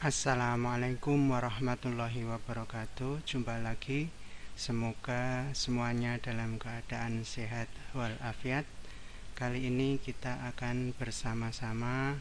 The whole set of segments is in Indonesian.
Assalamualaikum warahmatullahi wabarakatuh. Jumpa lagi. Semoga semuanya dalam keadaan sehat walafiat. Kali ini kita akan bersama-sama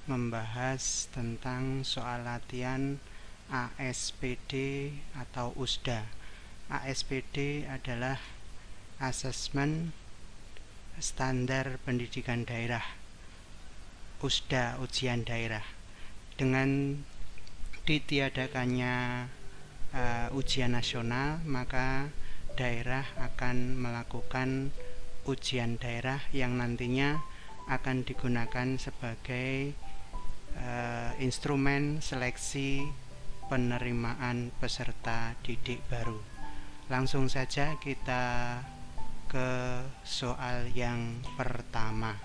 membahas tentang soal latihan ASPD atau USDA. ASPD adalah Asesmen Standar Pendidikan Daerah. USDA ujian daerah. Dengan ditiadakannya ujian nasional, maka daerah akan melakukan ujian daerah yang nantinya akan digunakan sebagai instrumen seleksi penerimaan peserta didik baru. Langsung saja kita ke soal yang pertama.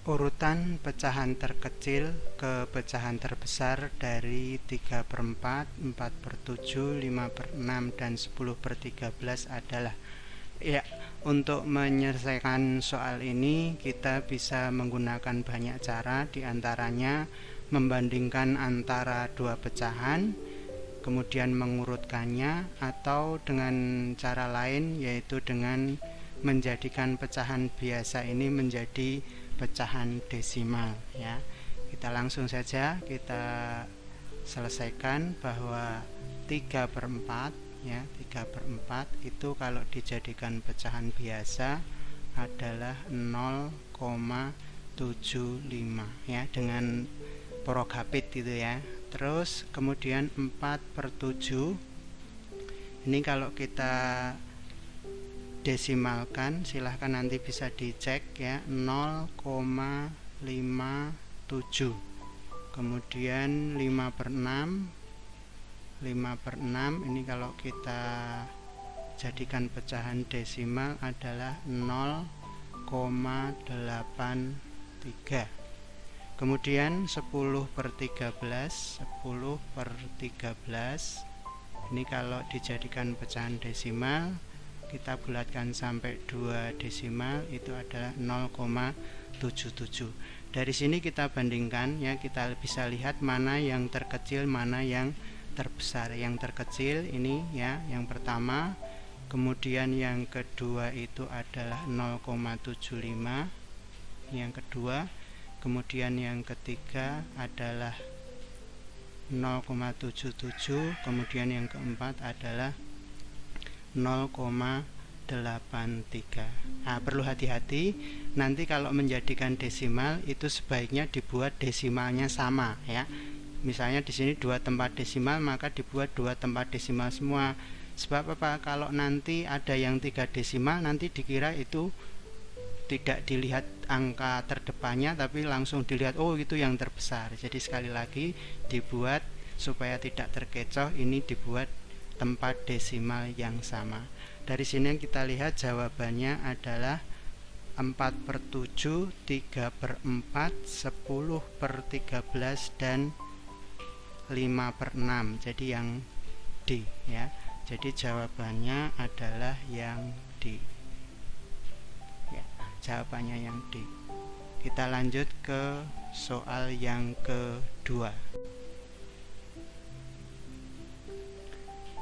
Urutan pecahan terkecil ke pecahan terbesar dari 3/4, 4/7, 5/6, dan 10/13 adalah. Ya, untuk menyelesaikan soal ini kita bisa menggunakan banyak cara, diantaranya membandingkan antara dua pecahan, kemudian mengurutkannya, atau dengan cara lain yaitu dengan menjadikan pecahan biasa ini menjadi pecahan desimal, ya. Kita langsung saja kita selesaikan bahwa 3/4, ya, 3/4 itu kalau dijadikan pecahan biasa adalah 0,75, ya, dengan porogapit gitu ya. Terus kemudian 4/7 ini kalau kita desimalkan, silahkan nanti bisa dicek ya, 0,57. Kemudian 5/6 ini kalau kita jadikan pecahan desimal adalah 0,83. Kemudian 10/13 ini kalau dijadikan pecahan desimal, kita bulatkan sampai 2 desimal, itu adalah 0,77. Dari sini kita bandingkan, ya, kita bisa lihat mana yang terkecil, mana yang terbesar. Yang terkecil ini, ya, yang pertama, kemudian yang kedua itu adalah 0,75, yang kedua, kemudian yang ketiga adalah 0,77, kemudian yang keempat adalah 0,83. Perlu hati-hati, nanti kalau menjadikan desimal itu sebaiknya dibuat desimalnya sama, ya. Misalnya di sini 2 tempat desimal, maka dibuat 2 tempat desimal semua. Sebab apa? Kalau nanti ada yang 3 desimal, nanti dikira itu tidak dilihat angka terdepannya, tapi langsung dilihat, oh, itu yang terbesar. Jadi sekali lagi dibuat supaya tidak terkecoh, ini dibuat tempat desimal yang sama. Dari sini yang kita lihat jawabannya adalah 4/7, 3/4, 10/13, dan 5/6. Jadi yang D, ya. Jadi jawabannya adalah yang D. Ya, jawabannya yang D. Kita lanjut ke soal yang kedua.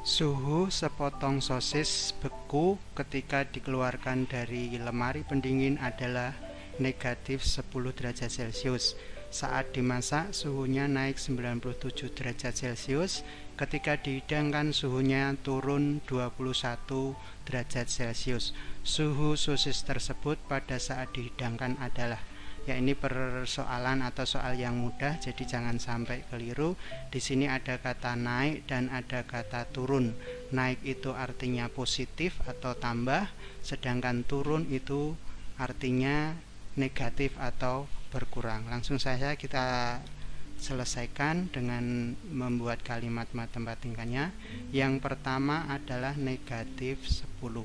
Suhu sepotong sosis beku ketika dikeluarkan dari lemari pendingin adalah negatif 10 derajat Celcius. Saat dimasak suhunya naik 97 derajat Celcius. Ketika dihidangkan suhunya turun 21 derajat Celcius. Suhu sosis tersebut pada saat dihidangkan adalah. Ya, ini persoalan atau soal yang mudah, jadi jangan sampai keliru. Di sini ada kata naik dan ada kata turun. Naik itu artinya positif atau tambah, sedangkan turun itu artinya negatif atau berkurang. Langsung saja kita selesaikan dengan membuat kalimat matematikanya. Yang pertama adalah negatif 10,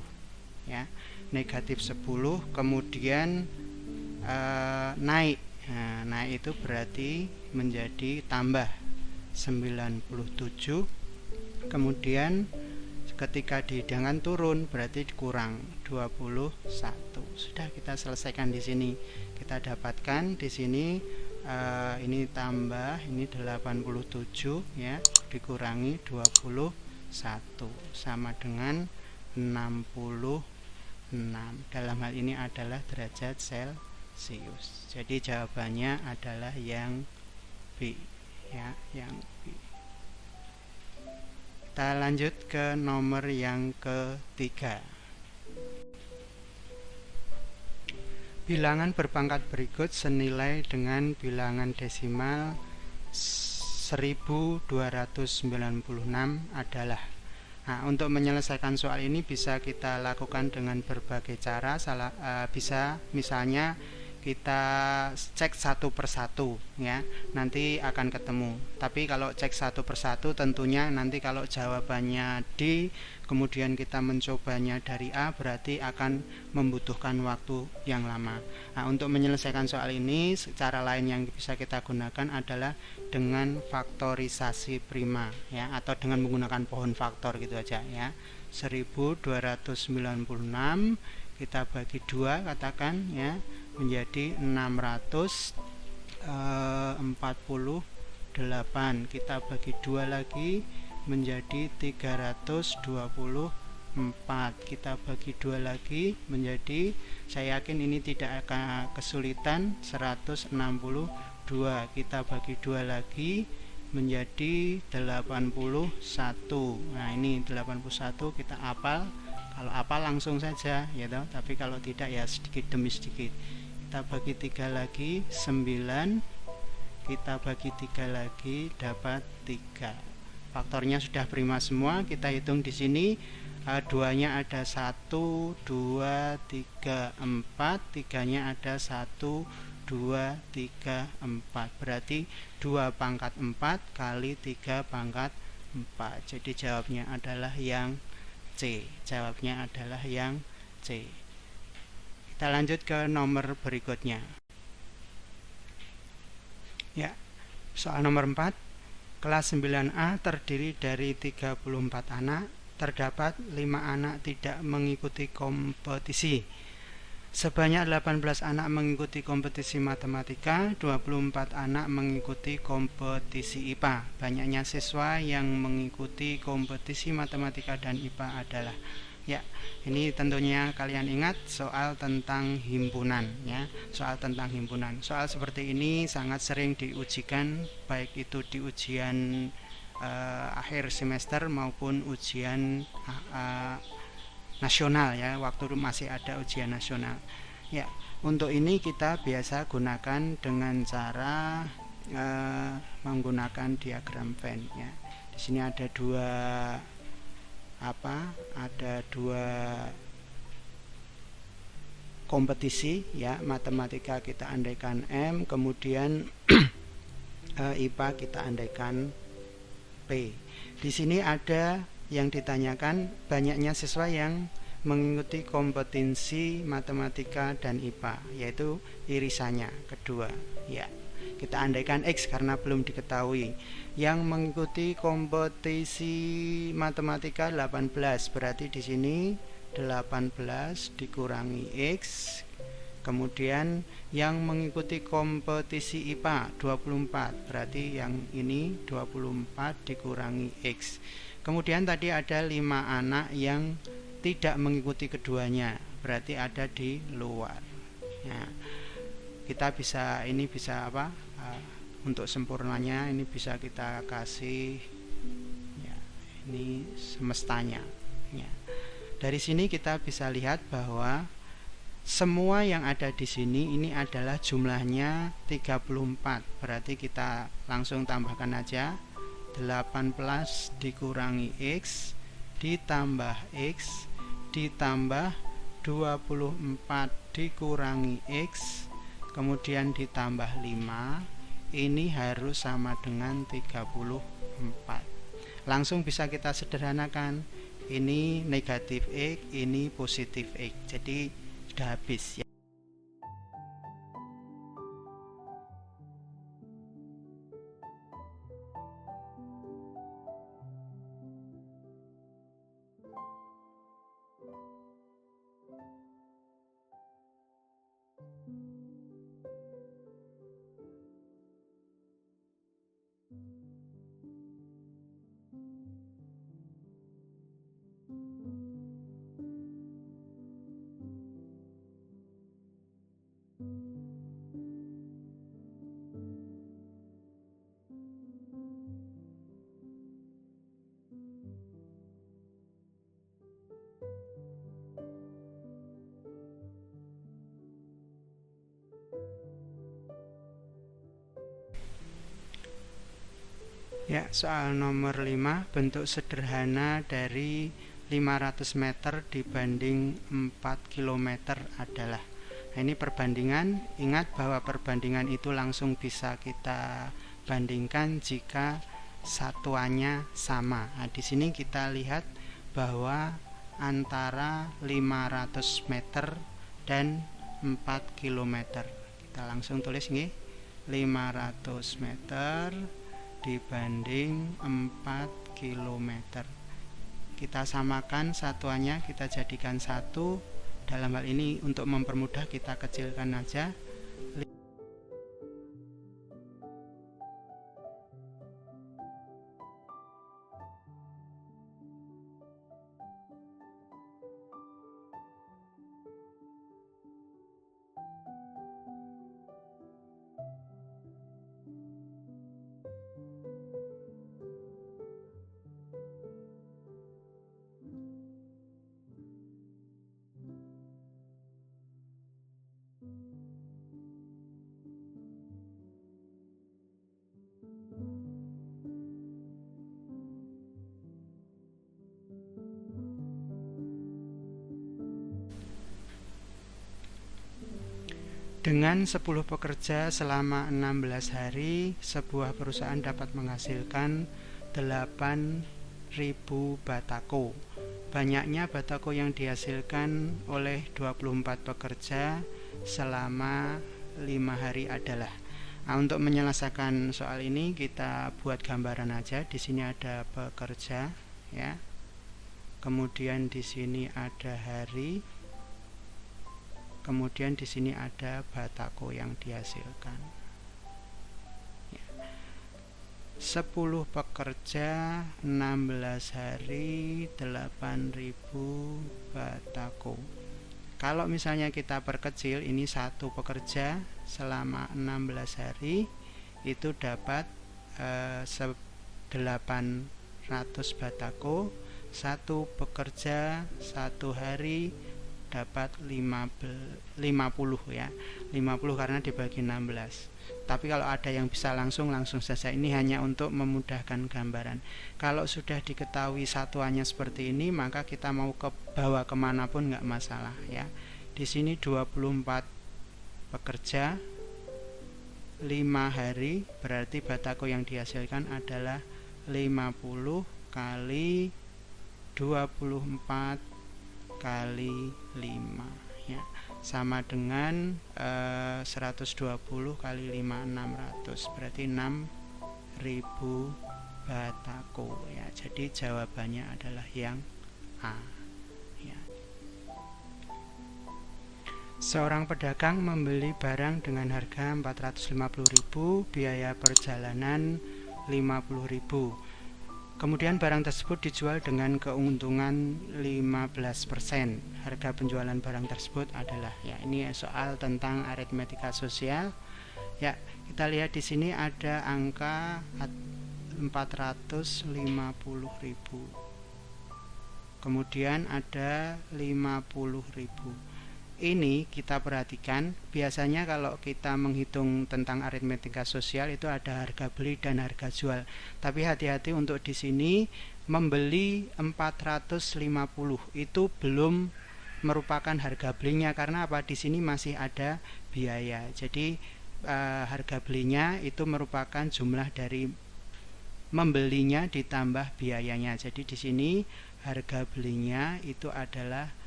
ya. Negatif 10, kemudian naik. Naik itu berarti menjadi tambah 97. Kemudian Ketika dihidangan turun berarti kurang 21. Sudah, kita selesaikan di sini. Kita dapatkan di sini ini tambah ini 87 ya, dikurangi 21 sama dengan 66. Dalam hal ini adalah derajat Celcius. Jadi jawabannya adalah yang B ya, yang B. Kita lanjut ke nomor yang ketiga. Bilangan berpangkat berikut senilai dengan bilangan desimal 1296 adalah. Nah, untuk menyelesaikan soal ini bisa kita lakukan dengan berbagai cara. Bisa misalnya kita cek satu persatu ya, nanti akan ketemu. Tapi kalau cek satu persatu tentunya nanti kalau jawabannya D kemudian kita mencobanya dari A berarti akan membutuhkan waktu yang lama. Nah, untuk menyelesaikan soal ini cara lain yang bisa kita gunakan adalah dengan faktorisasi prima ya, atau dengan menggunakan pohon faktor gitu aja ya. 1296 kita bagi 2 katakan ya, menjadi 648. Kita bagi 2 lagi menjadi 324. Kita bagi 2 lagi menjadi, saya yakin ini tidak akan kesulitan, 162. Kita bagi 2 lagi menjadi 81. Nah, ini 81 kita hafal. Kalau apa langsung saja ya toh, tapi kalau tidak ya sedikit demi sedikit. Kita bagi 3 lagi 9, kita bagi 3 lagi dapat 3. Faktornya sudah prima semua, kita hitung di sini. Duanya ada 1, 2, 3, 4, tiganya ada 1, 2, 3, 4. Berarti 2 pangkat 4 kali 3 pangkat 4. Jadi jawabnya adalah yang C. Jawabnya adalah yang C. Kita lanjut ke nomor berikutnya. Ya, soal nomor 4. Kelas 9A terdiri dari 34 anak. Terdapat 5 anak tidak mengikuti kompetisi. Sebanyak 18 anak mengikuti kompetisi matematika, 24 anak mengikuti kompetisi IPA. Banyaknya siswa yang mengikuti kompetisi matematika dan IPA adalah. Ya, ini tentunya kalian ingat soal tentang himpunan ya, soal tentang himpunan. Soal seperti ini sangat sering diujikan, baik itu di ujian akhir semester maupun ujian nasional ya, waktu masih ada ujian nasional. Ya, untuk ini kita biasa gunakan dengan cara menggunakan diagram Venn ya. Di sini ada dua kompetisi ya, matematika kita andaikan M, kemudian IPA kita andaikan P. Di sini ada yang ditanyakan banyaknya siswa yang mengikuti kompetensi matematika dan IPA, yaitu irisannya kedua ya. Kita andaikan X karena belum diketahui. Yang mengikuti kompetisi matematika 18, berarti di sini 18 dikurangi X. Kemudian yang mengikuti kompetisi IPA 24, berarti yang ini 24 dikurangi X. Kemudian tadi ada 5 anak yang tidak mengikuti keduanya, berarti ada di luar. Nah, kita bisa untuk sempurnanya ini bisa kita kasih ya, ini semestanya ya. Dari sini kita bisa lihat bahwa semua yang ada di sini ini adalah jumlahnya 34. Berarti kita langsung tambahkan aja 18 dikurangi X ditambah X ditambah 24 dikurangi X kemudian ditambah 5, ini harus sama dengan 34. Langsung bisa kita sederhanakan, ini negatif X, ini positif X, jadi sudah habis ya. Ya, soal nomor 5, bentuk sederhana dari 500 meter dibanding 4 km adalah. Nah, ini perbandingan. Ingat bahwa perbandingan itu langsung bisa kita bandingkan jika satuannya sama. Nah, di sini kita lihat bahwa antara 500 meter dan 4 km. Kita langsung tulis nih, 500 meter dibanding 4 km. Kita samakan satuannya, kita jadikan 1. Dalam hal ini untuk mempermudah kita kecilkan aja. Dengan 10 pekerja selama 16 hari, sebuah perusahaan dapat menghasilkan 8.000 batako. Banyaknya batako yang dihasilkan oleh 24 pekerja selama 5 hari adalah. Nah, untuk menyelesaikan soal ini kita buat gambaran aja. Di sini ada pekerja, ya. Kemudian di sini ada hari. Kemudian di sini ada batako yang dihasilkan. 10 pekerja, 16 hari, 8.000 batako. Kalau misalnya kita perkecil, ini satu pekerja selama 16 hari itu dapat 800 batako. Satu pekerja satu hari dapat 50 ya. 50 karena dibagi 16. Tapi kalau ada yang bisa langsung saja. Ini hanya untuk memudahkan gambaran. Kalau sudah diketahui satuannya seperti ini, maka kita mau bawa kemanapun nggak masalah ya. Di sini 24 pekerja 5 hari, berarti batako yang dihasilkan adalah 50 kali 24 kali 5 ya, sama dengan 120 kali 5 600, berarti 6.000 batako ya. Jadi jawabannya adalah yang A ya. Seorang pedagang membeli barang dengan harga 450.000, biaya perjalanan 50.000. Kemudian barang tersebut dijual dengan keuntungan 15%. Harga penjualan barang tersebut adalah, ya, ini soal tentang aritmetika sosial. Ya, kita lihat di sini ada angka 450.000. Kemudian ada 50.000. Ini kita perhatikan, biasanya kalau kita menghitung tentang aritmetika sosial itu ada harga beli dan harga jual. Tapi hati-hati untuk di sini, membeli 450 itu belum merupakan harga belinya, karena apa? Di sini masih ada biaya. Jadi harga belinya itu merupakan jumlah dari membelinya ditambah biayanya. Jadi di sini harga belinya itu adalah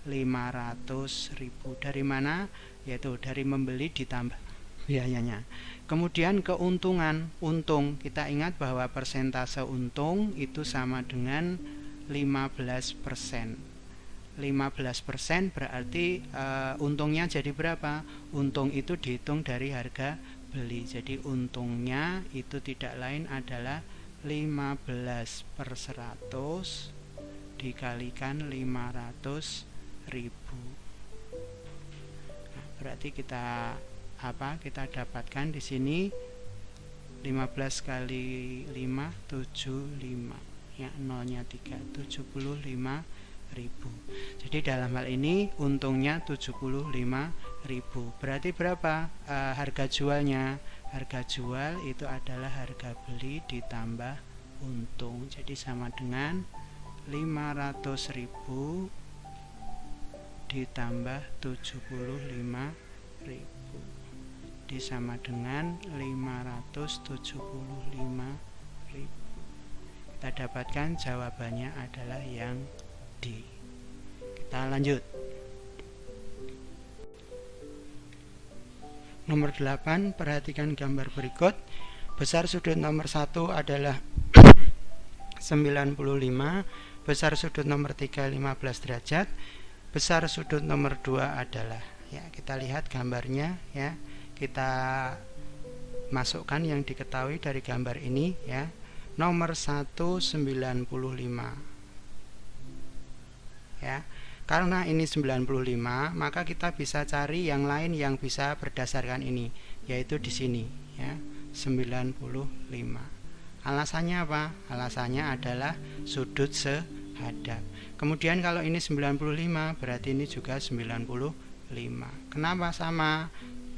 500.000. Dari mana? Yaitu dari membeli ditambah biayanya. Kemudian keuntungan, untung, kita ingat bahwa persentase untung itu sama dengan 15%. 15% berarti untungnya jadi berapa? Untung itu dihitung dari harga beli. Jadi untungnya itu tidak lain adalah 15/100 dikalikan 500.000. Nah, berarti kita dapatkan di sini 15 kali 5 75 ya, nolnya 3, 75 Jadi dalam hal ini untungnya 75.000. Berarti berapa harga jualnya? Harga jual itu adalah harga beli ditambah untung. Jadi sama dengan 500.000 ditambah 75.000 disama dengan 575.000. Kita dapatkan jawabannya adalah yang D. Kita lanjut. Nomor 8, perhatikan gambar berikut. Besar sudut nomor 1 adalah 95, besar sudut nomor 3 15 derajat, besar sudut nomor 2 adalah, ya, kita lihat gambarnya, ya. Kita masukkan yang diketahui dari gambar ini, ya. Nomor 1 95. Ya. Karena ini 95, maka kita bisa cari yang lain yang bisa berdasarkan ini, yaitu di sini, ya, 95. Alasannya apa? Alasannya adalah sudut sehadap. Kemudian kalau ini 95, berarti ini juga 95. Kenapa sama?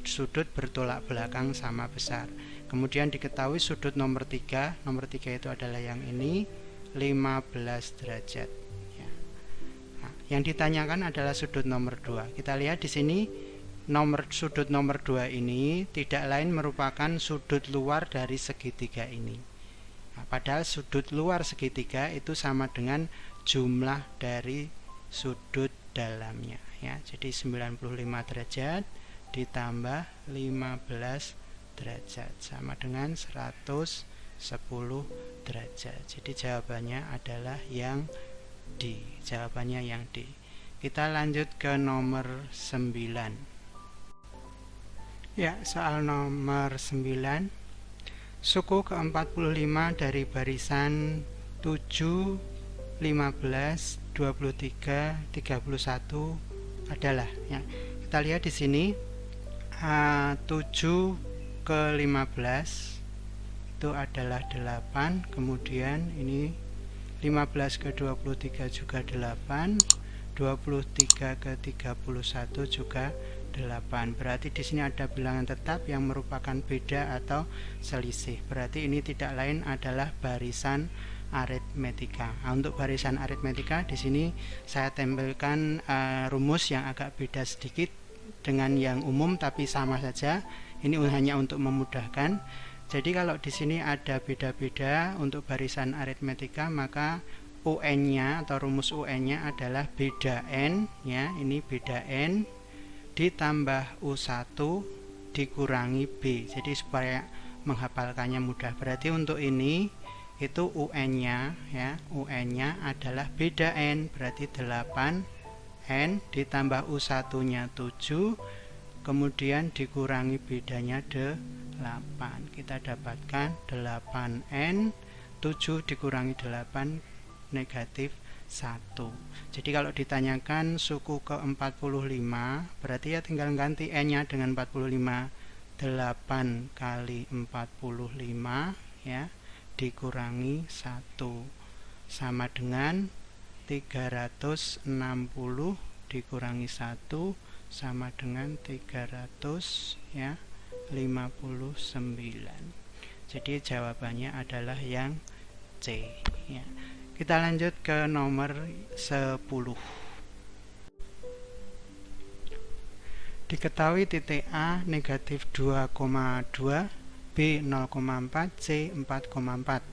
Sudut bertolak belakang sama besar. Kemudian diketahui sudut nomor 3 itu adalah yang ini, 15 derajat. Yang ditanyakan adalah sudut nomor 2. Kita lihat di sini sudut nomor 2 ini tidak lain merupakan sudut luar dari segitiga ini. Padahal sudut luar segitiga itu sama dengan jumlah dari sudut dalamnya, ya. Jadi 95 derajat ditambah 15 derajat sama dengan 110 derajat. Jadi jawabannya adalah yang D. Jawabannya yang D. Kita lanjut ke nomor 9. Ya, soal nomor 9. Suku ke-45 dari barisan 7, 15, 23, 31 adalah, ya. Kita lihat di sini 7 ke 15 itu adalah 8, kemudian ini 15 ke 23 juga 8, 23 ke 31 juga 8. Berarti di sini ada bilangan tetap yang merupakan beda atau selisih. Berarti ini tidak lain adalah barisan aritmetika. Nah, untuk barisan aritmetika di sini saya tempelkan rumus yang agak beda sedikit dengan yang umum, tapi sama saja. Ini hanya untuk memudahkan. Jadi kalau di sini ada beda-beda untuk barisan aritmetika, maka UN-nya atau rumus UN-nya adalah beda N, ya. Ini beda N ditambah U1 dikurangi B. Jadi supaya menghafalkannya mudah. Berarti untuk ini itu UN-nya, ya. UN-nya adalah beda N, berarti 8N ditambah U1-nya 7, kemudian dikurangi bedanya 8. Kita dapatkan 8N, 7 dikurangi 8 negatif 1. Jadi kalau ditanyakan suku ke-45, berarti ya tinggal ganti N-nya dengan 45. 8 kali 45, ya, dikurangi 1 sama dengan 360 dikurangi 1 sama dengan 300, ya, 59. Jadi jawabannya adalah yang C, ya. Kita lanjut ke nomor 10. Diketahui titik A negatif 2,2, B 0,4, C 4,4.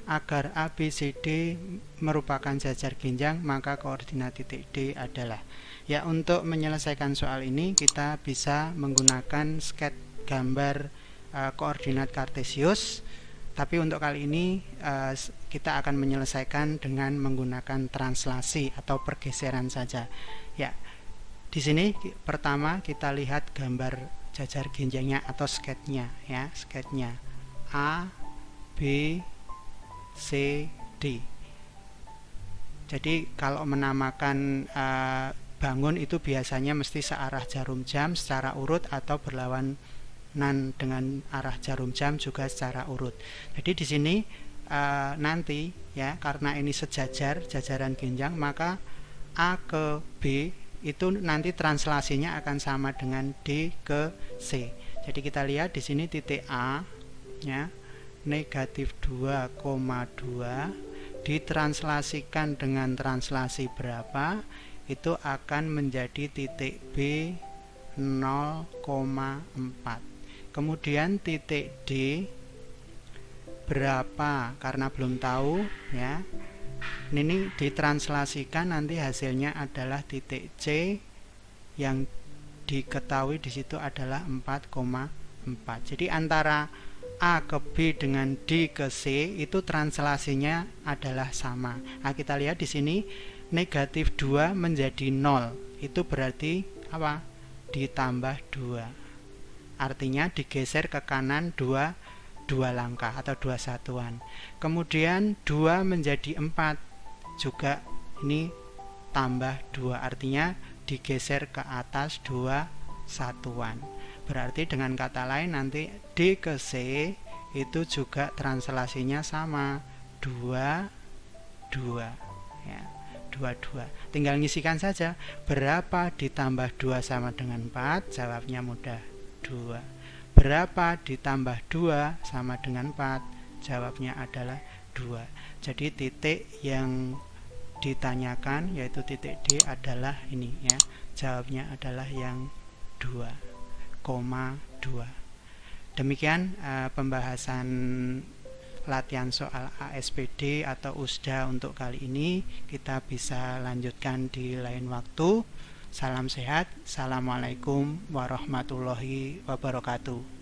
Agar A, B, C, D merupakan jajar ginjang, maka koordinat titik D adalah. Ya, untuk menyelesaikan soal ini kita bisa menggunakan sketsa gambar koordinat kartesius, tapi untuk kali ini kita akan menyelesaikan dengan menggunakan translasi atau pergeseran saja. Ya, di sini pertama kita lihat gambar jajar ginjangnya atau sketnya, ya, sketnya A, B, C, D. Jadi kalau menamakan bangun itu biasanya mesti searah jarum jam secara urut atau berlawanan dengan arah jarum jam juga secara urut. Jadi di sini nanti, ya, karena ini sejajar, jajaran ginjang, maka A ke B itu nanti translasinya akan sama dengan D ke C. Jadi kita lihat di sini titik A ya, negatif 2,2 ditranslasikan dengan translasi berapa, itu akan menjadi titik B 0,4. Kemudian titik D berapa, karena belum tahu ya, ini ditranslasikan nanti hasilnya adalah titik C yang diketahui di situ adalah 4,4. Jadi antara A ke B dengan D ke C itu translasinya adalah sama. Nah, kita lihat di sini negatif 2 menjadi 0. Itu berarti apa? Ditambah 2. Artinya digeser ke kanan 2 langkah atau 2 satuan. Kemudian 2 menjadi 4. Juga ini tambah 2. Artinya digeser ke atas 2 satuan. Berarti dengan kata lain nanti D ke C itu juga translasinya sama 2 ya, 2. Tinggal ngisikan saja berapa ditambah 2 sama dengan 4, jawabnya mudah, 2. Berapa ditambah 2 sama dengan 4, jawabnya adalah 2. Jadi titik yang ditanyakan yaitu titik D adalah ini ya, jawabnya adalah yang 2,2. Demikian pembahasan latihan soal ASPD atau USDA untuk kali ini. Kita bisa lanjutkan di lain waktu. Salam sehat. Assalamualaikum warahmatullahi wabarakatuh.